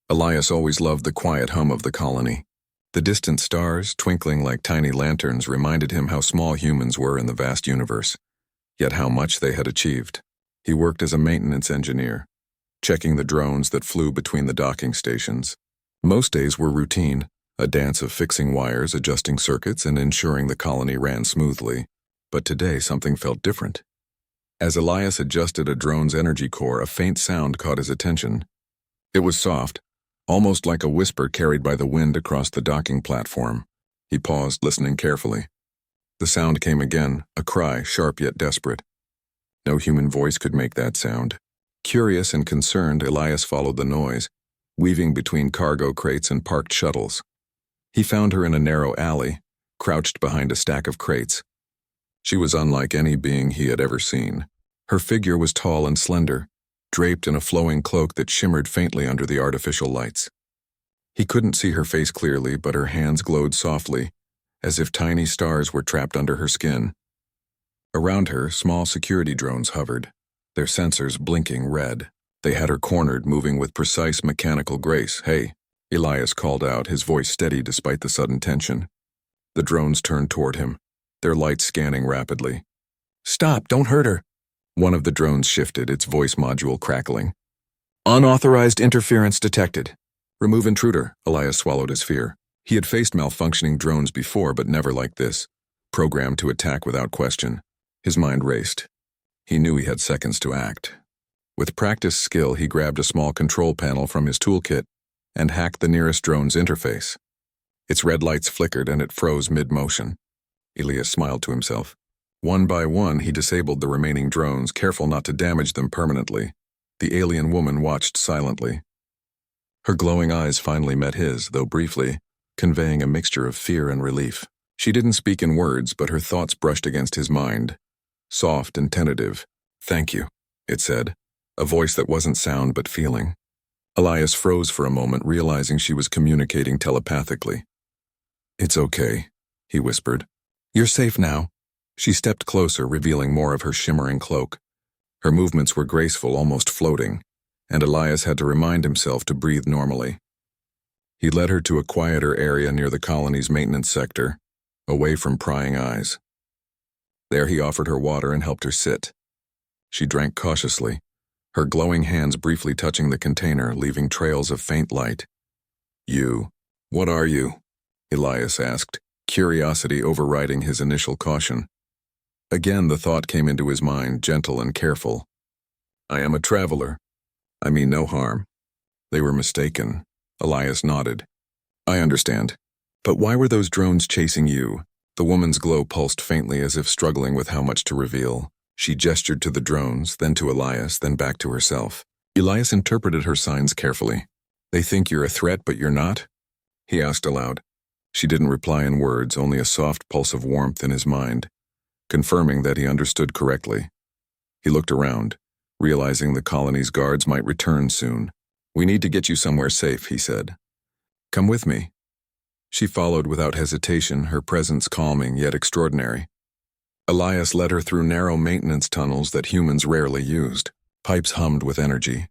Elias always loved the quiet hum of the colony. The distant stars, twinkling like tiny lanterns, reminded him how small humans were in the vast universe, yet how much they had achieved. He worked as a maintenance engineer, checking the drones that flew between the docking stations. Most days were routine, a dance of fixing wires, adjusting circuits, and ensuring the colony ran smoothly. But today something felt different. As Elias adjusted a drone's energy core, a faint sound caught his attention. It was soft, almost like a whisper carried by the wind across the docking platform. He paused, listening carefully. The sound came again, a cry, sharp yet desperate. No human voice could make that sound. Curious and concerned, Elias followed the noise, weaving between cargo crates and parked shuttles. He found her in a narrow alley, crouched behind a stack of crates. She was unlike any being he had ever seen. Her figure was tall and slender, draped in a flowing cloak that shimmered faintly under the artificial lights. He couldn't see her face clearly, but her hands glowed softly, as if tiny stars were trapped under her skin. Around her, small security drones hovered, their sensors blinking red. They had her cornered, moving with precise mechanical grace. "Hey," Elias called out, his voice steady despite the sudden tension. The drones turned toward him, their lights scanning rapidly. "Stop, don't hurt her." One of the drones shifted, its voice module crackling. "Unauthorized interference detected. Remove intruder." Elias swallowed his fear. He had faced malfunctioning drones before, but never like this, programmed to attack without question. His mind raced. He knew he had seconds to act. With practiced skill, he grabbed a small control panel from his toolkit and hacked the nearest drone's interface. Its red lights flickered and it froze mid-motion. Elias smiled to himself. One by one, he disabled the remaining drones, careful not to damage them permanently. The alien woman watched silently. Her glowing eyes finally met his, though briefly, conveying a mixture of fear and relief. She didn't speak in words, but her thoughts brushed against his mind. Soft and tentative. "Thank you," it said, a voice that wasn't sound but feeling. Elias froze for a moment, realizing she was communicating telepathically. "It's okay," he whispered. "You're safe now." She stepped closer, revealing more of her shimmering cloak. Her movements were graceful, almost floating, and Elias had to remind himself to breathe normally. He led her to a quieter area near the colony's maintenance sector, away from prying eyes. There he offered her water and helped her sit. She drank cautiously, her glowing hands briefly touching the container, leaving trails of faint light. What are you?" Elias asked, curiosity overriding his initial caution. Again the thought came into his mind, gentle and careful. "I am a traveler. I mean no harm." They were mistaken. Elias nodded. "I understand. But why were those drones chasing you?" The woman's glow pulsed faintly, as if struggling with how much to reveal. She gestured to the drones, then to Elias, then back to herself. Elias interpreted her signs carefully. "They think you're a threat, but you're not?" he asked aloud. She didn't reply in words, only a soft pulse of warmth in his mind, confirming that he understood correctly. He looked around, realizing the colony's guards might return soon. "We need to get you somewhere safe," he said. "Come with me." She followed without hesitation, her presence calming yet extraordinary. Elias led her through narrow maintenance tunnels that humans rarely used. Pipes hummed with energy,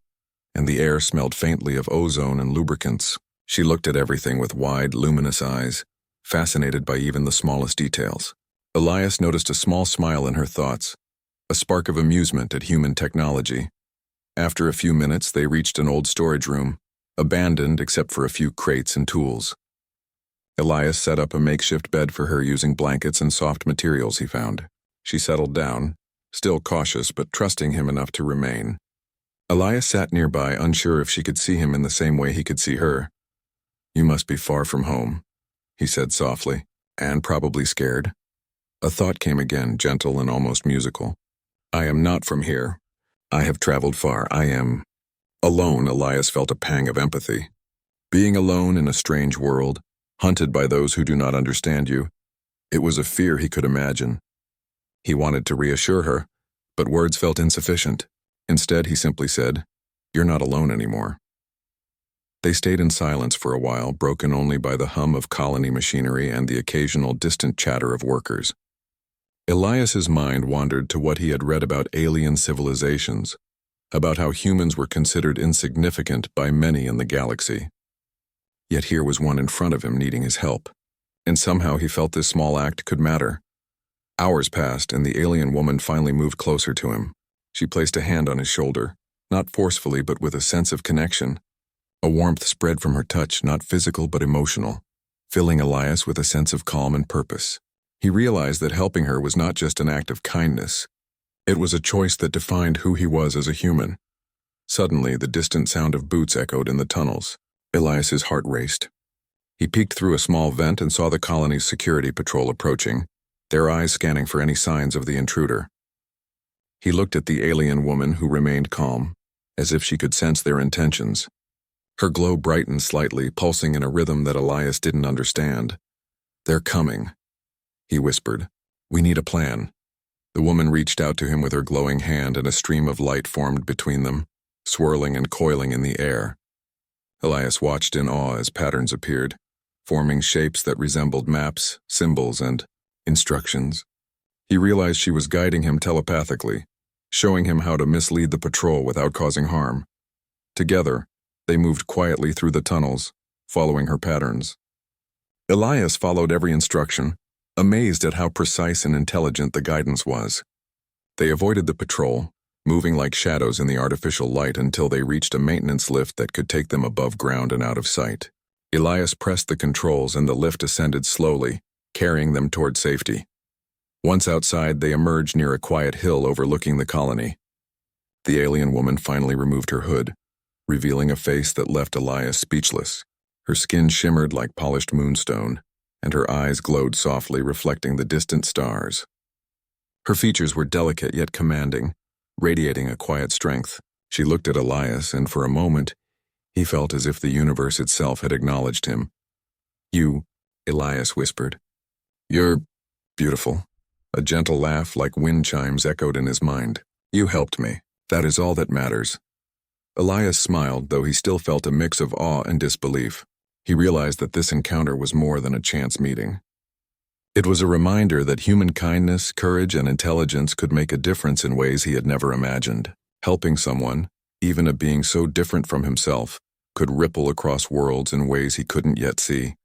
and the air smelled faintly of ozone and lubricants. She looked at everything with wide, luminous eyes, fascinated by even the smallest details. Elias noticed a small smile in her thoughts, a spark of amusement at human technology. After a few minutes, they reached an old storage room, abandoned except for a few crates and tools. Elias set up a makeshift bed for her using blankets and soft materials he found. She settled down, still cautious but trusting him enough to remain. Elias sat nearby, unsure if she could see him in the same way he could see her. "You must be far from home," he said softly, "and probably scared." A thought came again, gentle and almost musical. "I am not from here. I have traveled far. I am..." Alone, Elias felt a pang of empathy. Being alone in a strange world, hunted by those who do not understand you, it was a fear he could imagine. He wanted to reassure her, but words felt insufficient. Instead, he simply said, "You're not alone anymore." They stayed in silence for a while, broken only by the hum of colony machinery and the occasional distant chatter of workers. Elias's mind wandered to what he had read about alien civilizations, about how humans were considered insignificant by many in the galaxy. Yet here was one in front of him needing his help, and somehow he felt this small act could matter. Hours passed, and the alien woman finally moved closer to him. She placed a hand on his shoulder, not forcefully but with a sense of connection. A warmth spread from her touch, not physical but emotional, filling Elias with a sense of calm and purpose. He realized that helping her was not just an act of kindness. It was a choice that defined who he was as a human. Suddenly, the distant sound of boots echoed in the tunnels. Elias's heart raced. He peeked through a small vent and saw the colony's security patrol approaching, their eyes scanning for any signs of the intruder. He looked at the alien woman, who remained calm, as if she could sense their intentions. Her glow brightened slightly, pulsing in a rhythm that Elias didn't understand. "They're coming," he whispered. "We need a plan." The woman reached out to him with her glowing hand, and a stream of light formed between them, swirling and coiling in the air. Elias watched in awe as patterns appeared, forming shapes that resembled maps, symbols, and instructions. He realized she was guiding him telepathically, showing him how to mislead the patrol without causing harm. Together, they moved quietly through the tunnels, following her patterns. Elias followed every instruction, amazed at how precise and intelligent the guidance was. They avoided the patrol, moving like shadows in the artificial light until they reached a maintenance lift that could take them above ground and out of sight. Elias pressed the controls and the lift ascended slowly, carrying them toward safety. Once outside, they emerged near a quiet hill overlooking the colony. The alien woman finally removed her hood, revealing a face that left Elias speechless. Her skin shimmered like polished moonstone, and her eyes glowed softly, reflecting the distant stars. Her features were delicate yet commanding, radiating a quiet strength. She looked at Elias, and for a moment, he felt as if the universe itself had acknowledged him. "You," Elias whispered. "You're beautiful." A gentle laugh like wind chimes echoed in his mind. "You helped me. That is all that matters." Elias smiled, though he still felt a mix of awe and disbelief. He realized that this encounter was more than a chance meeting. It was a reminder that human kindness, courage, and intelligence could make a difference in ways he had never imagined. Helping someone, even a being so different from himself, could ripple across worlds in ways he couldn't yet see.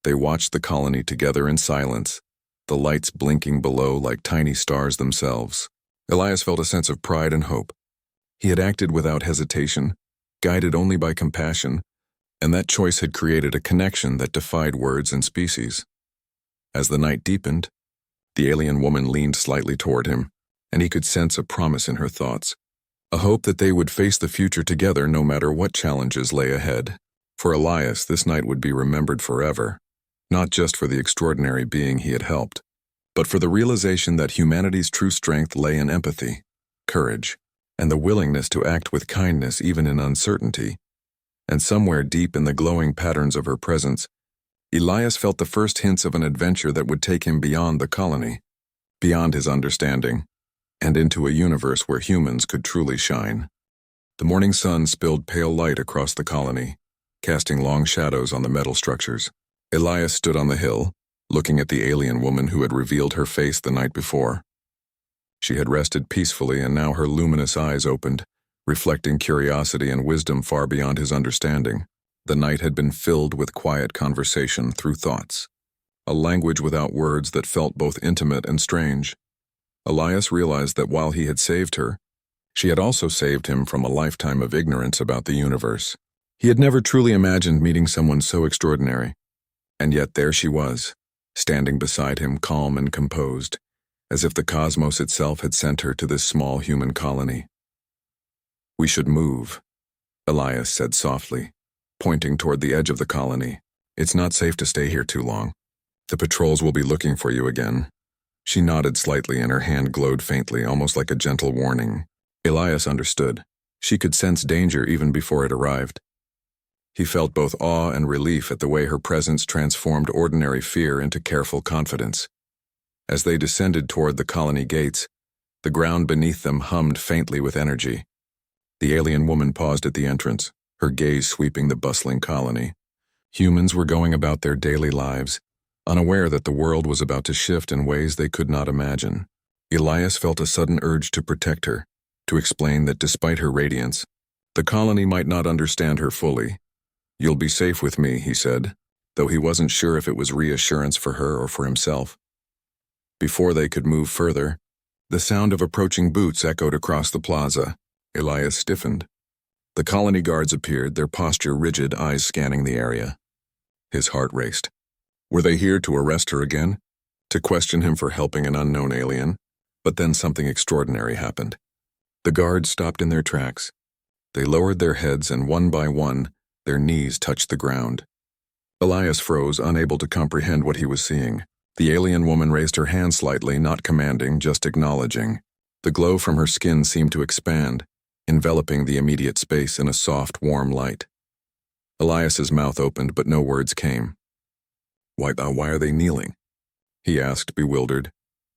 They watched the colony together in silence, the lights blinking below like tiny stars themselves. Elias felt a sense of pride and hope. He had acted without hesitation, guided only by compassion, and that choice had created a connection that defied words and species. As the night deepened, the alien woman leaned slightly toward him, and he could sense a promise in her thoughts, a hope that they would face the future together no matter what challenges lay ahead. For Elias, this night would be remembered forever, not just for the extraordinary being he had helped, but for the realization that humanity's true strength lay in empathy, courage, and the willingness to act with kindness even in uncertainty. And somewhere deep in the glowing patterns of her presence, Elias felt the first hints of an adventure that would take him beyond the colony, beyond his understanding, and into a universe where humans could truly shine. The morning sun spilled pale light across the colony, casting long shadows on the metal structures. Elias stood on the hill, looking at the alien woman who had revealed her face the night before. She had rested peacefully, and now her luminous eyes opened, reflecting curiosity and wisdom far beyond his understanding. The night had been filled with quiet conversation through thoughts, a language without words that felt both intimate and strange. Elias realized that while he had saved her, she had also saved him from a lifetime of ignorance about the universe. He had never truly imagined meeting someone so extraordinary, and yet there she was, standing beside him, calm and composed, as if the cosmos itself had sent her to this small human colony. "We should move," Elias said softly, pointing toward the edge of the colony. "It's not safe to stay here too long. The patrols will be looking for you again." She nodded slightly, and her hand glowed faintly, almost like a gentle warning. Elias understood. She could sense danger even before it arrived. He felt both awe and relief at the way her presence transformed ordinary fear into careful confidence. As they descended toward the colony gates, the ground beneath them hummed faintly with energy. The alien woman paused at the entrance, her gaze sweeping the bustling colony. Humans were going about their daily lives, unaware that the world was about to shift in ways they could not imagine. Elias felt a sudden urge to protect her, to explain that despite her radiance, the colony might not understand her fully. "You'll be safe with me," he said, though he wasn't sure if it was reassurance for her or for himself. Before they could move further, the sound of approaching boots echoed across the plaza. Elias stiffened. The colony guards appeared, their posture rigid, eyes scanning the area. His heart raced. Were they here to arrest her again? To question him for helping an unknown alien? But then something extraordinary happened. The guards stopped in their tracks. They lowered their heads and one by one, their knees touched the ground. Elias froze, unable to comprehend what he was seeing. The alien woman raised her hand slightly, not commanding, just acknowledging. The glow from her skin seemed to expand, enveloping the immediate space in a soft, warm light. Elias's mouth opened, but no words came. Why are they kneeling?" he asked, bewildered.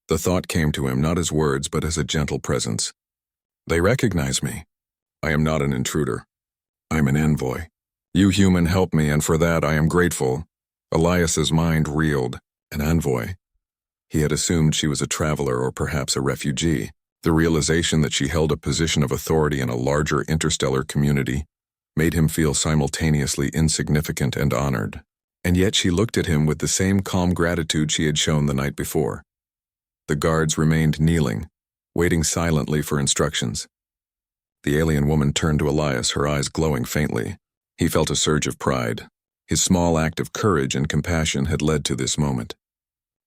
The thought came to him not as words, but as a gentle presence. "They recognize me. I am not an intruder. I am an envoy. You human helped me, and for that I am grateful." Elias's mind reeled. An envoy. He had assumed she was a traveler or perhaps a refugee. The realization that she held a position of authority in a larger interstellar community made him feel simultaneously insignificant and honored. And yet she looked at him with the same calm gratitude she had shown the night before. The guards remained kneeling, waiting silently for instructions. The alien woman turned to Elias, her eyes glowing faintly. He felt a surge of pride. His small act of courage and compassion had led to this moment.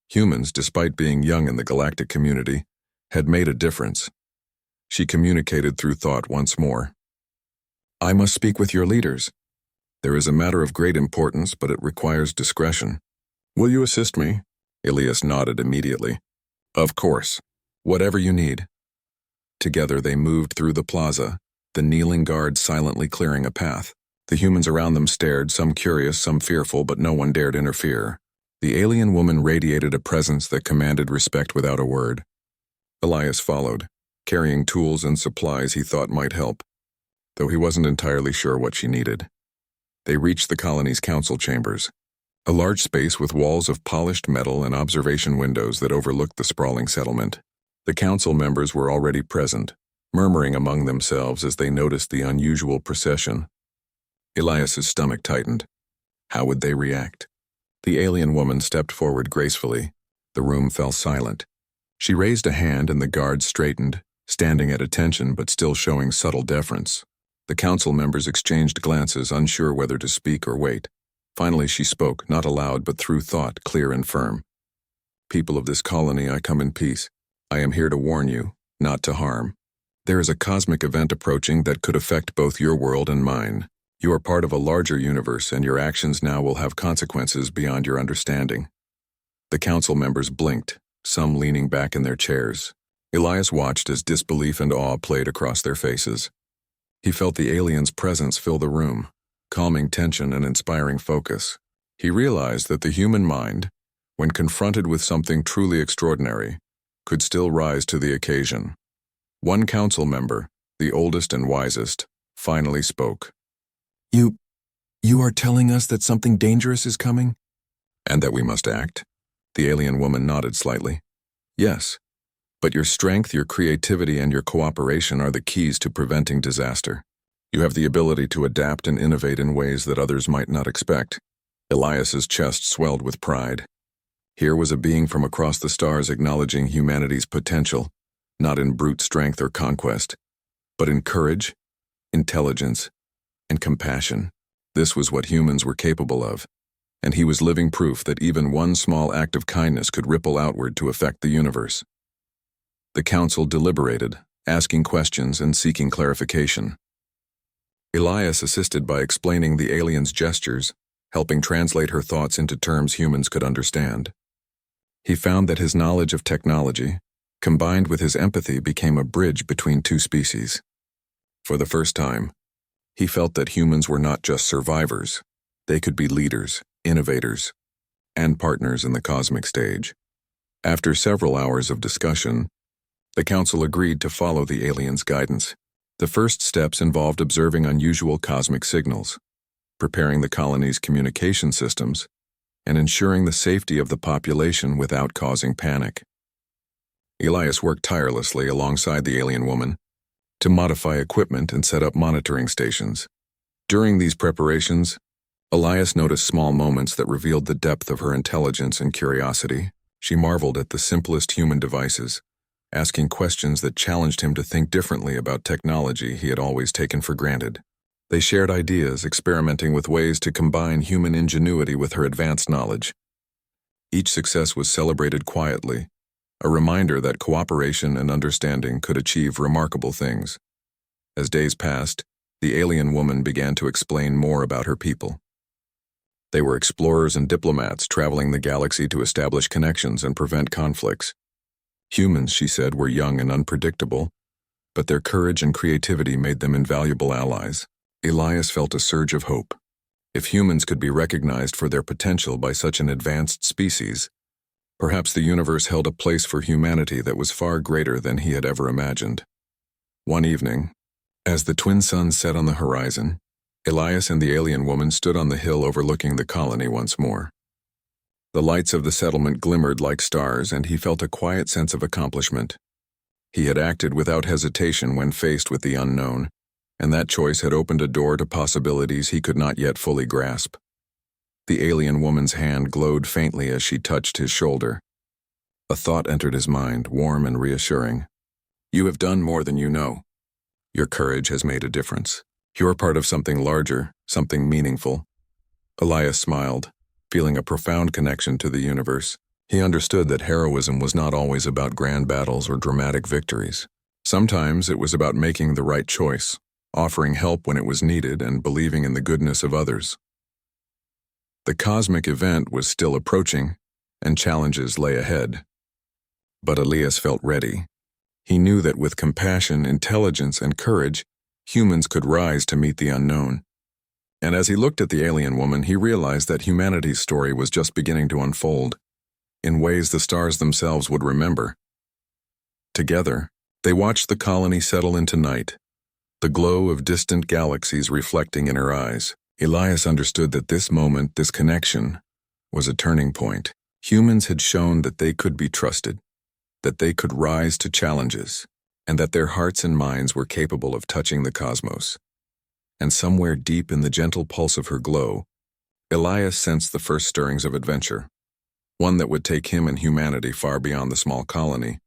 Humans, despite being young in the galactic community, had made a difference. She communicated through thought once more. "I must speak with your leaders. There is a matter of great importance, but it requires discretion. Will you assist me?" Elias nodded immediately. "Of course. Whatever you need." Together they moved through the plaza, the kneeling guards silently clearing a path. The humans around them stared, some curious, some fearful, but no one dared interfere. The alien woman radiated a presence that commanded respect without a word. Elias followed, carrying tools and supplies he thought might help, though he wasn't entirely sure what she needed. They reached the colony's council chambers, a large space with walls of polished metal and observation windows that overlooked the sprawling settlement. The council members were already present, murmuring among themselves as they noticed the unusual procession. Elias's stomach tightened. How would they react? The alien woman stepped forward gracefully. The room fell silent. She raised a hand and the guards straightened, standing at attention but still showing subtle deference. The council members exchanged glances, unsure whether to speak or wait. Finally she spoke, not aloud but through thought, clear and firm. "People of this colony, I come in peace. I am here to warn you, not to harm. There is a cosmic event approaching that could affect both your world and mine. You are part of a larger universe, and your actions now will have consequences beyond your understanding." The council members blinked, some leaning back in their chairs. Elias watched as disbelief and awe played across their faces. He felt the alien's presence fill the room, calming tension and inspiring focus. He realized that the human mind, when confronted with something truly extraordinary, could still rise to the occasion. One council member, the oldest and wisest, finally spoke. You are telling us that something dangerous is coming?" "And that we must act?" The alien woman nodded slightly. "Yes, but your strength, your creativity, and your cooperation are the keys to preventing disaster. You have the ability to adapt and innovate in ways that others might not expect." Elias's chest swelled with pride. Here was a being from across the stars acknowledging humanity's potential, not in brute strength or conquest, but in courage, intelligence, and compassion. This was what humans were capable of, and he was living proof that even one small act of kindness could ripple outward to affect the universe. The council deliberated, asking questions and seeking clarification. Elias assisted by explaining the alien's gestures, helping translate her thoughts into terms humans could understand. He found that his knowledge of technology, combined with his empathy, became a bridge between two species. For the first time, he felt that humans were not just survivors. They could be leaders, innovators, and partners in the cosmic stage. After several hours of discussion, the council agreed to follow the alien's guidance. The first steps involved observing unusual cosmic signals, preparing the colony's communication systems, and ensuring the safety of the population without causing panic. Elias worked tirelessly alongside the alien woman, to modify equipment and set up monitoring stations. During these preparations, Elias noticed small moments that revealed the depth of her intelligence and curiosity. She marveled at the simplest human devices, asking questions that challenged him to think differently about technology he had always taken for granted. They shared ideas, experimenting with ways to combine human ingenuity with her advanced knowledge. Each success was celebrated quietly, a reminder that cooperation and understanding could achieve remarkable things. As days passed, the alien woman began to explain more about her people. They were explorers and diplomats traveling the galaxy to establish connections and prevent conflicts. Humans, she said, were young and unpredictable, but their courage and creativity made them invaluable allies. Elias felt a surge of hope. If humans could be recognized for their potential by such an advanced species, perhaps the universe held a place for humanity that was far greater than he had ever imagined. One evening, as the twin suns set on the horizon, Elias and the alien woman stood on the hill overlooking the colony once more. The lights of the settlement glimmered like stars, and he felt a quiet sense of accomplishment. He had acted without hesitation when faced with the unknown, and that choice had opened a door to possibilities he could not yet fully grasp. The alien woman's hand glowed faintly as she touched his shoulder. A thought entered his mind, warm and reassuring. "You have done more than you know. Your courage has made a difference. You're part of something larger, something meaningful." Elias smiled, feeling a profound connection to the universe. He understood that heroism was not always about grand battles or dramatic victories. Sometimes it was about making the right choice, offering help when it was needed, and believing in the goodness of others. The cosmic event was still approaching, and challenges lay ahead. But Elias felt ready. He knew that with compassion, intelligence, and courage, humans could rise to meet the unknown. And as he looked at the alien woman, he realized that humanity's story was just beginning to unfold, in ways the stars themselves would remember. Together, they watched the colony settle into night, the glow of distant galaxies reflecting in her eyes. Elias understood that this moment, this connection, was a turning point. Humans had shown that they could be trusted, that they could rise to challenges, and that their hearts and minds were capable of touching the cosmos. And somewhere deep in the gentle pulse of her glow, Elias sensed the first stirrings of adventure, one that would take him and humanity far beyond the small colony,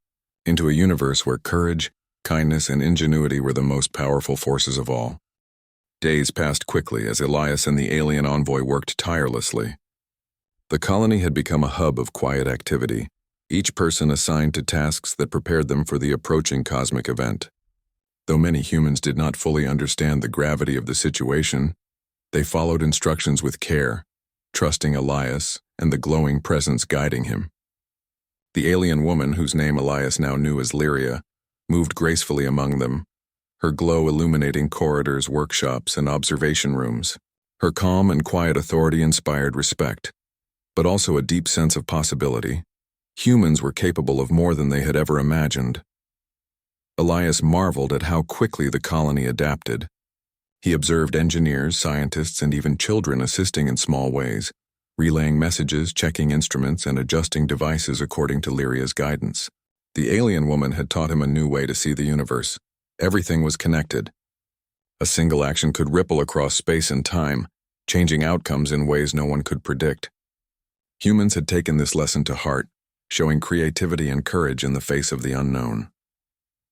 into a universe where courage, kindness, and ingenuity were the most powerful forces of all. Days passed quickly as Elias and the alien envoy worked tirelessly. The colony had become a hub of quiet activity, each person assigned to tasks that prepared them for the approaching cosmic event. Though many humans did not fully understand the gravity of the situation, they followed instructions with care, trusting Elias and the glowing presence guiding him. The alien woman, whose name Elias now knew as Lyria, moved gracefully among them, her glow illuminating corridors, workshops, and observation rooms. Her calm and quiet authority inspired respect, but also a deep sense of possibility. Humans were capable of more than they had ever imagined. Elias marveled at how quickly the colony adapted. He observed engineers, scientists, and even children assisting in small ways, relaying messages, checking instruments, and adjusting devices according to Lyria's guidance. The alien woman had taught him a new way to see the universe. Everything was connected. A single action could ripple across space and time, changing outcomes in ways no one could predict. Humans had taken this lesson to heart, showing creativity and courage in the face of the unknown.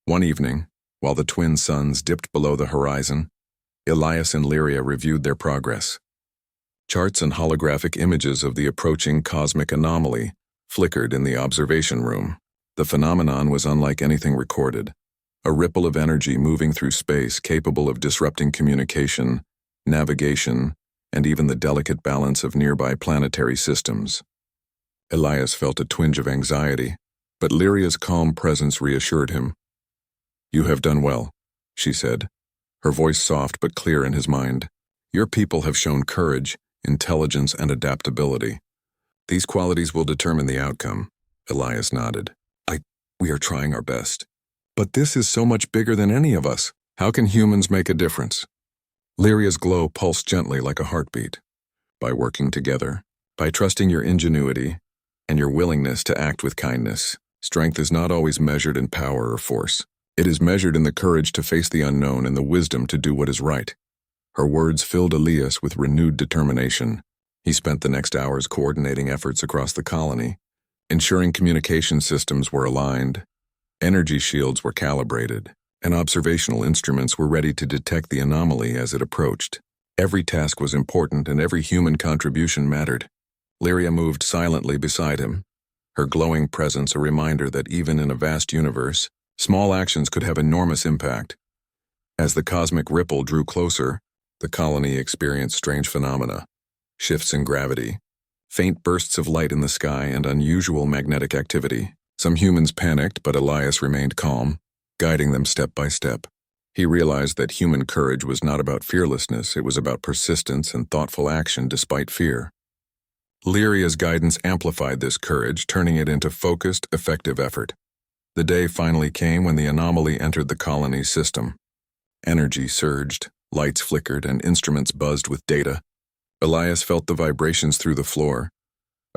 One evening, while the twin suns dipped below the horizon, Elias and Lyria reviewed their progress. Charts and holographic images of the approaching cosmic anomaly flickered in the observation room. The phenomenon was unlike anything recorded, a ripple of energy moving through space capable of disrupting communication, navigation, and even the delicate balance of nearby planetary systems. Elias felt a twinge of anxiety, but Lyria's calm presence reassured him. "You have done well," she said, her voice soft but clear in his mind. "Your people have shown courage, intelligence, and adaptability. These qualities will determine the outcome." Elias nodded. We are trying our best. But this is so much bigger than any of us. How can humans make a difference?" Lyria's glow pulsed gently like a heartbeat. "By working together, by trusting your ingenuity, and your willingness to act with kindness. Strength is not always measured in power or force. It is measured in the courage to face the unknown and the wisdom to do what is right. Her words filled Elias with renewed determination. He spent the next hours coordinating efforts across the colony, ensuring communication systems were aligned, energy shields were calibrated, and observational instruments were ready to detect the anomaly as it approached. Every task was important and every human contribution mattered. Lyria moved silently beside him, her glowing presence a reminder that even in a vast universe, small actions could have enormous impact. As the cosmic ripple drew closer, the colony experienced strange phenomena: shifts in gravity, faint bursts of light in the sky, and unusual magnetic activity. Some humans panicked, but Elias remained calm, guiding them step by step. He realized that human courage was not about fearlessness, it was about persistence and thoughtful action despite fear. Lyria's guidance amplified this courage, turning it into focused, effective effort. The day finally came when the anomaly entered the colony's system. Energy surged, lights flickered, and instruments buzzed with data. Elias felt the vibrations through the floor,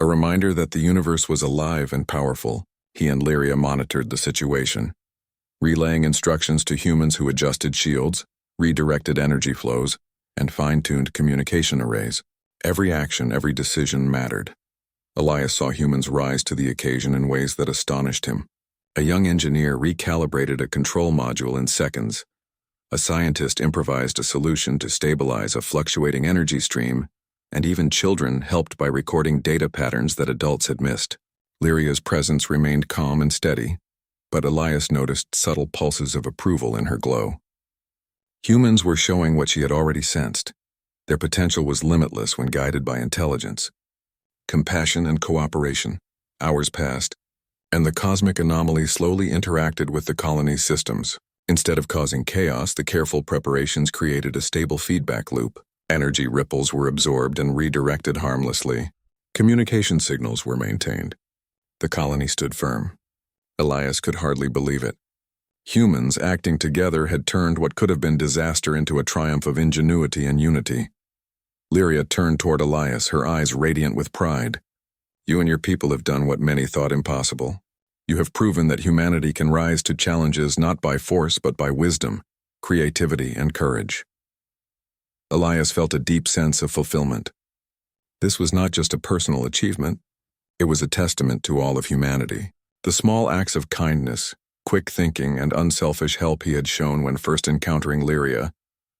a reminder that the universe was alive and powerful. He and Lyria monitored the situation, relaying instructions to humans who adjusted shields, redirected energy flows, and fine-tuned communication arrays. Every action, every decision mattered. Elias saw humans rise to the occasion in ways that astonished him. A young engineer recalibrated a control module in seconds. A scientist improvised a solution to stabilize a fluctuating energy stream, and even children helped by recording data patterns that adults had missed. Lyria's presence remained calm and steady, but Elias noticed subtle pulses of approval in her glow. Humans were showing what she had already sensed. Their potential was limitless when guided by intelligence, compassion, and cooperation. Hours passed, and the cosmic anomaly slowly interacted with the colony's systems. Instead of causing chaos, the careful preparations created a stable feedback loop. Energy ripples were absorbed and redirected harmlessly. Communication signals were maintained. The colony stood firm. Elias could hardly believe it. Humans acting together had turned what could have been disaster into a triumph of ingenuity and unity. Lyria turned toward Elias, her eyes radiant with pride. "You and your people have done what many thought impossible. You have proven that humanity can rise to challenges not by force but by wisdom, creativity, and courage." Elias felt a deep sense of fulfillment. This was not just a personal achievement, it was a testament to all of humanity. The small acts of kindness, quick thinking, and unselfish help he had shown when first encountering Lyria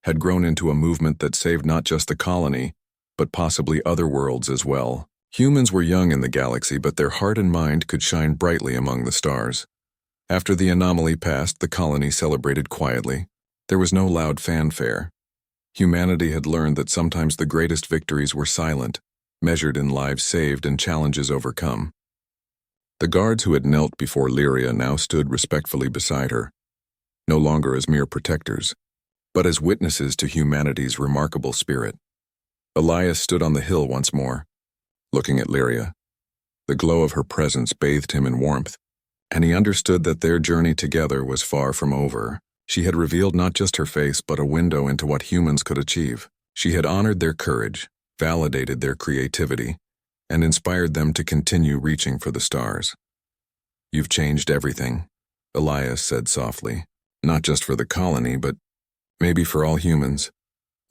had grown into a movement that saved not just the colony, but possibly other worlds as well. Humans were young in the galaxy, but their heart and mind could shine brightly among the stars. After the anomaly passed, the colony celebrated quietly. There was no loud fanfare. Humanity had learned that sometimes the greatest victories were silent, measured in lives saved and challenges overcome. The guards who had knelt before Lyria now stood respectfully beside her, no longer as mere protectors, but as witnesses to humanity's remarkable spirit. Elias stood on the hill once more, looking at Lyria. The glow of her presence bathed him in warmth, and he understood that their journey together was far from over. She had revealed not just her face, but a window into what humans could achieve. She had honored their courage, validated their creativity, and inspired them to continue reaching for the stars. "You've changed everything," Elias said softly. "Not just for the colony, but maybe for all humans."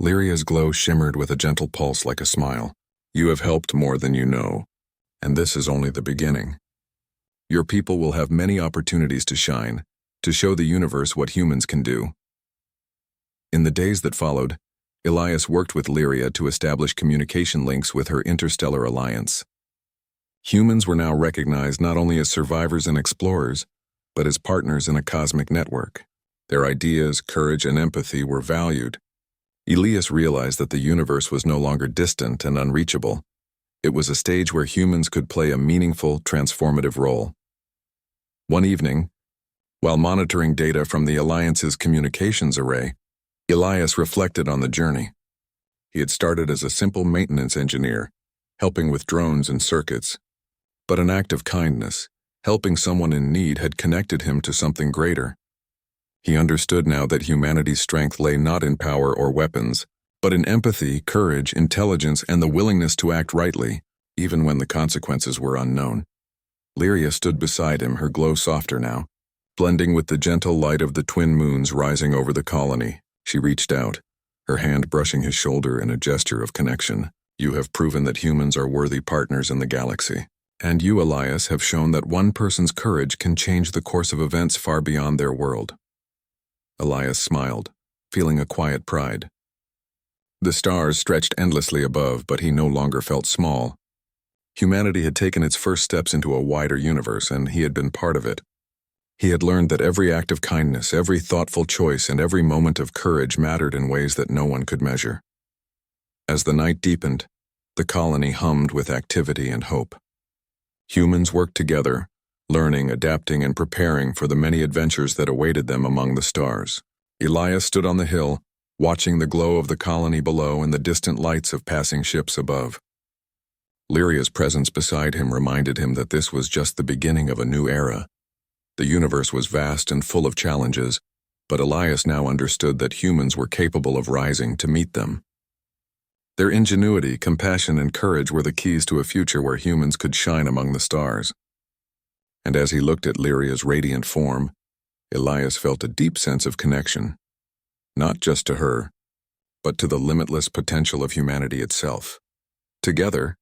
Lyria's glow shimmered with a gentle pulse like a smile. "You have helped more than you know, and this is only the beginning. Your people will have many opportunities to shine, to show the universe what humans can do." In the days that followed, Elias worked with Lyria to establish communication links with her interstellar alliance. Humans were now recognized not only as survivors and explorers, but as partners in a cosmic network. Their ideas, courage, and empathy were valued. Elias realized that the universe was no longer distant and unreachable. It was a stage where humans could play a meaningful, transformative role. One evening, while monitoring data from the Alliance's communications array, Elias reflected on the journey. He had started as a simple maintenance engineer, helping with drones and circuits. But an act of kindness, helping someone in need, had connected him to something greater. He understood now that humanity's strength lay not in power or weapons, but in empathy, courage, intelligence, and the willingness to act rightly, even when the consequences were unknown. Lyria stood beside him, her glow softer now. Blending with the gentle light of the twin moons rising over the colony, she reached out, her hand brushing his shoulder in a gesture of connection. You have proven that humans are worthy partners in the galaxy. And you, Elias, have shown that one person's courage can change the course of events far beyond their world. Elias smiled, feeling a quiet pride. The stars stretched endlessly above, but he no longer felt small. Humanity had taken its first steps into a wider universe, and he had been part of it. He had learned that every act of kindness, every thoughtful choice, and every moment of courage mattered in ways that no one could measure. As the night deepened, the colony hummed with activity and hope. Humans worked together, learning, adapting, and preparing for the many adventures that awaited them among the stars. Elias stood on the hill, watching the glow of the colony below and the distant lights of passing ships above. Lyria's presence beside him reminded him that this was just the beginning of a new era. The universe was vast and full of challenges, but Elias now understood that humans were capable of rising to meet them. Their ingenuity, compassion, and courage were the keys to a future where humans could shine among the stars. And as he looked at Lyria's radiant form, Elias felt a deep sense of connection, not just to her, but to the limitless potential of humanity itself. Together,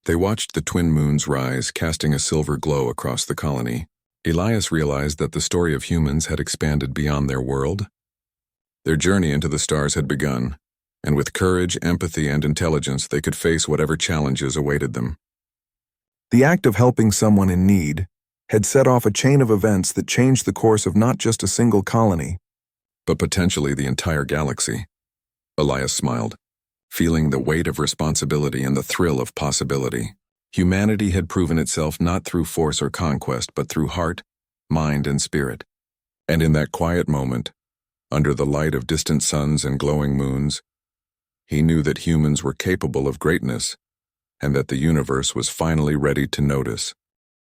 they watched the twin moons rise, casting a silver glow across the colony. Elias realized that the story of humans had expanded beyond their world. Their journey into the stars had begun, and with courage, empathy, and intelligence, they could face whatever challenges awaited them. The act of helping someone in need had set off a chain of events that changed the course of not just a single colony, but potentially the entire galaxy. Elias smiled, feeling the weight of responsibility and the thrill of possibility. Humanity had proven itself not through force or conquest, but through heart, mind, and spirit. And in that quiet moment, under the light of distant suns and glowing moons, he knew that humans were capable of greatness, and that the universe was finally ready to notice.